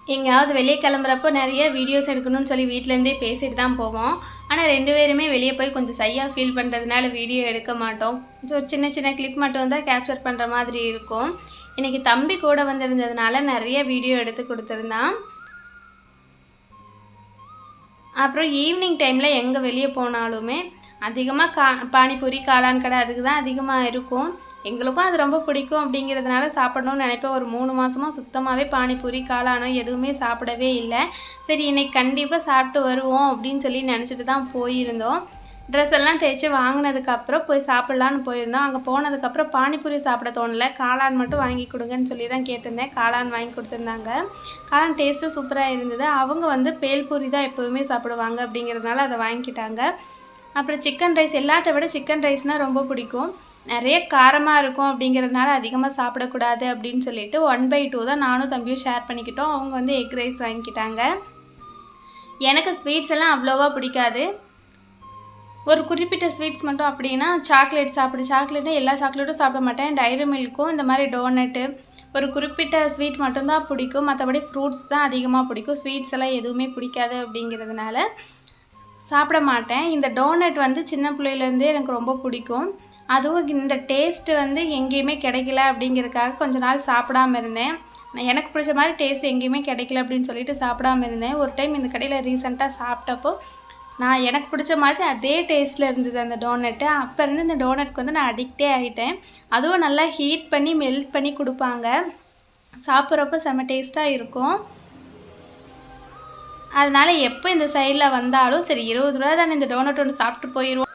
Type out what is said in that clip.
எங்கேயாவது வெளியே கிளம்புறப்போ நிறைய வீடியோஸ் எடுக்கணும்னு சொல்லி வீட்டிலேருந்தே பேசிட்டு தான் போவோம். ஆனால் 2 பேருமே வெளியே போய் கொஞ்சம் ஷையாக ஃபீல் பண்ணுறதுனால வீடியோ எடுக்க மாட்டோம். ஒரு சின்ன சின்ன கிளிப் மட்டும் தான் கேப்சர் பண்ணுற மாதிரி இருக்கும். இன்றைக்கி தம்பி கூட வந்திருந்ததுனால நிறைய வீடியோ எடுத்து கொடுத்துருந்தான். அப்புறம் ஈவினிங் டைமில் எங்கே வெளியே போனாலுமே அதிகமாக பானிபூரி காளான் கடை அதுக்கு தான் அதிகமாக இருக்கும். எங்களுக்கும் அது ரொம்ப பிடிக்கும் அப்படிங்கிறதுனால சாப்பிடணும்னு நினைப்பேன். ஒரு 3 மாதமாக சுத்தமாகவே பானிபூரி காளானோ எதுவுமே சாப்பிடவே இல்லை. சரி இன்றைக்கி கண்டிப்பாக சாப்பிட்டு வருவோம் அப்படின்னு சொல்லி நினச்சிட்டு தான் போயிருந்தோம். ட்ரெஸ் எல்லாம் தேய்ச்சி வாங்கினதுக்கப்புறம் போய் சாப்பிட்லான்னு போயிருந்தோம். அங்கே போனதுக்கப்புறம் பானிபூரி சாப்பிட தோணலை, காளான் மட்டும் வாங்கி கொடுங்கன்னு சொல்லி தான் கேட்டிருந்தேன். காளான் வாங்கி கொடுத்துருந்தாங்க. காளான் டேஸ்ட்டும் சூப்பராக இருந்தது. அவங்க வந்து பேல்பூரி தான் எப்போவுமே சாப்பிடுவாங்க அப்படிங்கிறதுனால அதை வாங்கிக்கிட்டாங்க. அப்புறம் சிக்கன் ரைஸ், எல்லாத்த விட சிக்கன் ரைஸ்னால் ரொம்ப பிடிக்கும். நிறைய காரமாக இருக்கும் அப்படிங்கிறதுனால அதிகமாக சாப்பிடக்கூடாது அப்படின்னு சொல்லிட்டு 1/2 தான் நானும் தம்பியும் ஷேர் பண்ணிக்கிட்டோம். அவங்க வந்து எக் ரைஸ் வாங்கிக்கிட்டாங்க. எனக்கு ஸ்வீட்ஸ் எல்லாம் அவ்வளோவா பிடிக்காது. ஒரு குறிப்பிட்ட ஸ்வீட்ஸ் மட்டும் அப்படின்னா சாக்லேட் சாக்லேட்னா எல்லா சாக்லேட்டும் சாப்பிட மாட்டேன். டைரி மில்க்கும் இந்த மாதிரி டோனட்டு ஒரு குறிப்பிட்ட ஸ்வீட் மட்டும்தான் பிடிக்கும். மற்றபடி ஃப்ரூட்ஸ் தான் அதிகமாக பிடிக்கும். ஸ்வீட்ஸ் எல்லாம் எதுவுமே பிடிக்காது அப்படிங்கிறதுனால சாப்பிட மாட்டேன். இந்த டோனட் வந்து சின்ன பிள்ளையிலேருந்தே எனக்கு ரொம்ப பிடிக்கும். அதுவும் இந்த டேஸ்ட்டு வந்து எங்கேயுமே கிடைக்கல அப்படிங்கிறதுக்காக கொஞ்ச நாள் சாப்பிடாமல் இருந்தேன். எனக்கு பிடிச்ச மாதிரி டேஸ்ட் எங்கேயுமே கிடைக்கல அப்படின்னு சொல்லிட்டு சாப்பிடாமல் இருந்தேன். ஒரு டைம் இந்த கடையில் ரீசெண்டாக சாப்பிட்டப்போ எனக்கு பிடிச்ச மாதிரி அதே டேஸ்ட்டில் இருந்தது அந்த டோனட்டு. அப்போ இருந்து இந்த டோனட்க்கு வந்து நான் அடிக்டே ஆகிட்டேன். அதுவும் நல்லா ஹீட் பண்ணி மெல்ட் பண்ணி கொடுப்பாங்க. சாப்பிட்றப்போ செம்ம டேஸ்ட்டாக இருக்கும். அதனால் எப்போ இந்த சைடில் வந்தாலும் சரி 20 ரூபா தானே, இந்த டோனட் ஒன்று சாப்பிட்டு போயிடுவோம்